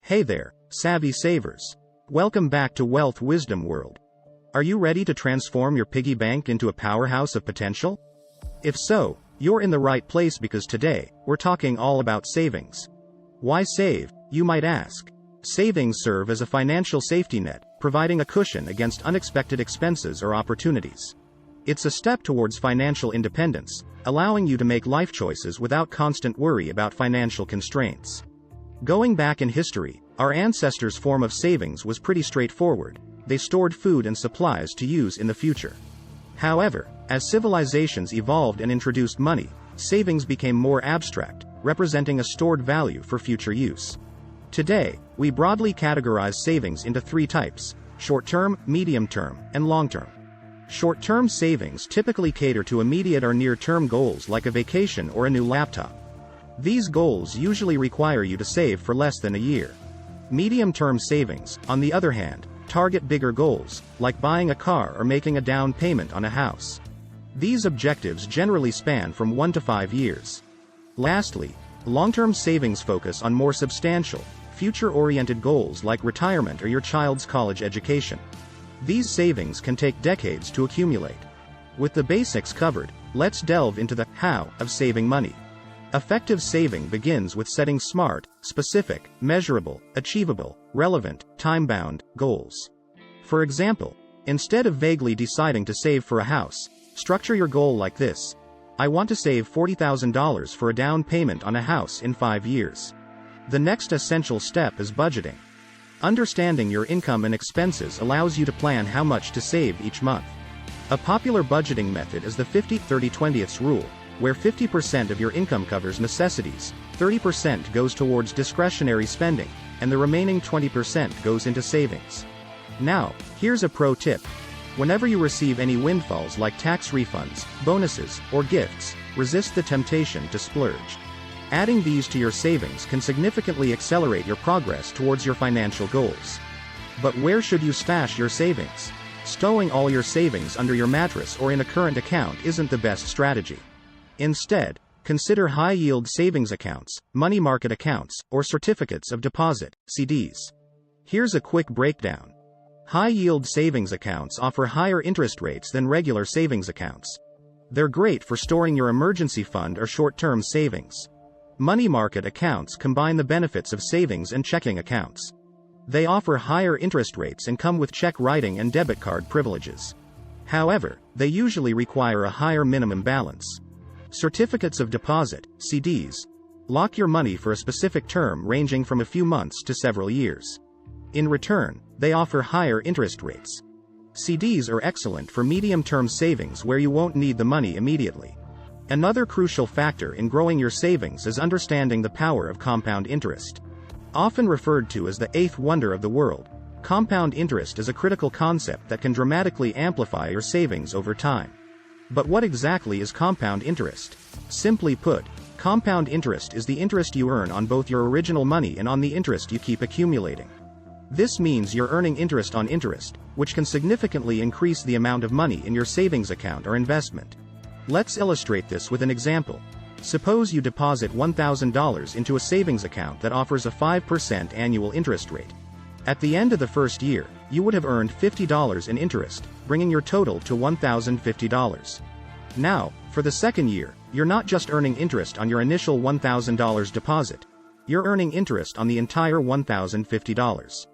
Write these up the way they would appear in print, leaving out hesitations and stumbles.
Hey there, savvy savers. Welcome back to Wealth Wisdom World. Are you ready to transform your piggy bank into a powerhouse of potential? If so, you're in the right place because today, we're talking all about savings. Why save, you might ask? Savings serve as a financial safety net, providing a cushion against unexpected expenses or opportunities. It's a step towards financial independence, allowing you to make life choices without constant worry about financial constraints. Going back in history, our ancestors' form of savings was pretty straightforward. They stored food and supplies to use in the future. However, as civilizations evolved and introduced money, savings became more abstract, representing a stored value for future use. Today, we broadly categorize savings into three types: short-term, medium-term, and long-term. Short-term savings typically cater to immediate or near-term goals like a vacation or a new laptop. These goals usually require you to save for less than a year. Medium-term savings, on the other hand, target bigger goals, like buying a car or making a down payment on a house. These objectives generally span from 1 to 5 years. Lastly, long-term savings focus on more substantial, future-oriented goals like retirement or your child's college education. These savings can take decades to accumulate. With the basics covered, let's delve into the how of saving money. Effective saving begins with setting smart, specific, measurable, achievable, relevant, time-bound goals. For example, instead of vaguely deciding to save for a house, structure your goal like this: I want to save $40,000 for a down payment on a house in 5 years. The next essential step is budgeting. Understanding your income and expenses allows you to plan how much to save each month. A popular budgeting method is the 50-30-20 rule, where 50% of your income covers necessities, 30% goes towards discretionary spending, and the remaining 20% goes into savings. Now, here's a pro tip. Whenever you receive any windfalls like tax refunds, bonuses, or gifts, resist the temptation to splurge. Adding these to your savings can significantly accelerate your progress towards your financial goals. But where should you stash your savings? Stowing all your savings under your mattress or in a current account isn't the best strategy. Instead, consider high-yield savings accounts, money market accounts, or certificates of deposit, CDs. Here's a quick breakdown. High-yield savings accounts offer higher interest rates than regular savings accounts. They're great for storing your emergency fund or short-term savings. Money market accounts combine the benefits of savings and checking accounts. They offer higher interest rates and come with check writing and debit card privileges. However, they usually require a higher minimum balance. Certificates of deposit, CDs, lock your money for a specific term ranging from a few months to several years. In return, they offer higher interest rates. CDs are excellent for medium-term savings where you won't need the money immediately. Another crucial factor in growing your savings is understanding the power of compound interest. Often referred to as the eighth wonder of the world, compound interest is a critical concept that can dramatically amplify your savings over time. But what exactly is compound interest? Simply put, compound interest is the interest you earn on both your original money and on the interest you keep accumulating. This means you're earning interest on interest, which can significantly increase the amount of money in your savings account or investment. Let's illustrate this with an example. Suppose you deposit $1,000 into a savings account that offers a 5% annual interest rate. At the end of the first year, you would have earned $50 in interest, bringing your total to $1,050. Now, for the second year, you're not just earning interest on your initial $1,000 deposit. You're earning interest on the entire $1,050.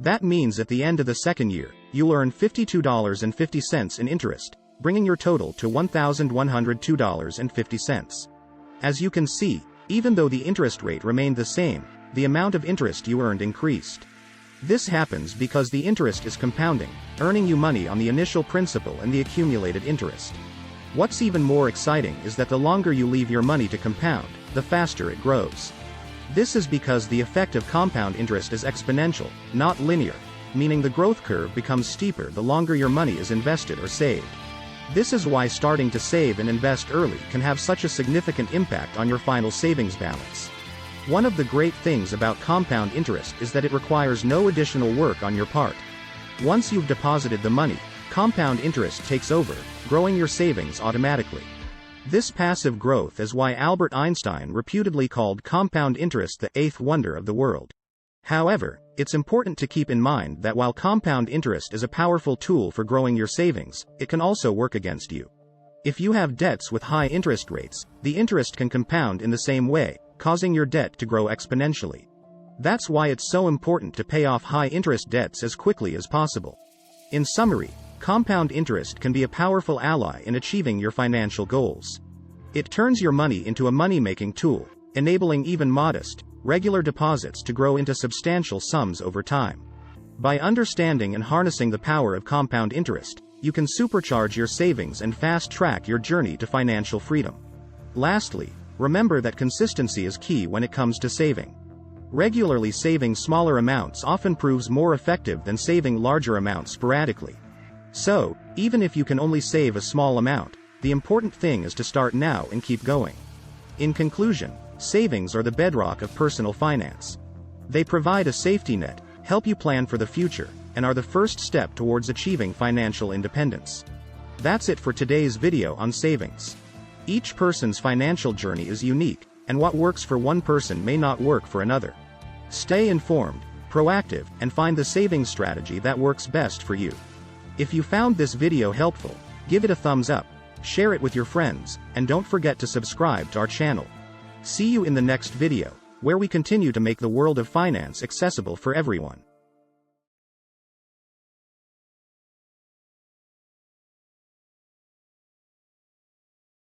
That means at the end of the second year, you'll earn $52.50 in interest, bringing your total to $1,102.50. As you can see, even though the interest rate remained the same, the amount of interest you earned increased. This happens because the interest is compounding, earning you money on the initial principal and the accumulated interest. What's even more exciting is that the longer you leave your money to compound, the faster it grows. This is because the effect of compound interest is exponential, not linear, meaning the growth curve becomes steeper the longer your money is invested or saved. This is why starting to save and invest early can have such a significant impact on your final savings balance. One of the great things about compound interest is that it requires no additional work on your part. Once you've deposited the money, compound interest takes over, growing your savings automatically. This passive growth is why Albert Einstein reputedly called compound interest the eighth wonder of the world. However, it's important to keep in mind that while compound interest is a powerful tool for growing your savings, it can also work against you. If you have debts with high interest rates, the interest can compound in the same way, causing your debt to grow exponentially. That's why it's so important to pay off high-interest debts as quickly as possible. In summary, compound interest can be a powerful ally in achieving your financial goals. It turns your money into a money-making tool, enabling even modest, regular deposits to grow into substantial sums over time. By understanding and harnessing the power of compound interest, you can supercharge your savings and fast-track your journey to financial freedom. Lastly, remember that consistency is key when it comes to saving. Regularly saving smaller amounts often proves more effective than saving larger amounts sporadically. So, even if you can only save a small amount, the important thing is to start now and keep going. In conclusion, savings are the bedrock of personal finance. They provide a safety net, help you plan for the future, and are the first step towards achieving financial independence. That's it for today's video on savings. Each person's financial journey is unique, and what works for one person may not work for another. Stay informed, proactive, and find the savings strategy that works best for you. If you found this video helpful, give it a thumbs up, share it with your friends, and don't forget to subscribe to our channel. See you in the next video, where we continue to make the world of finance accessible for everyone.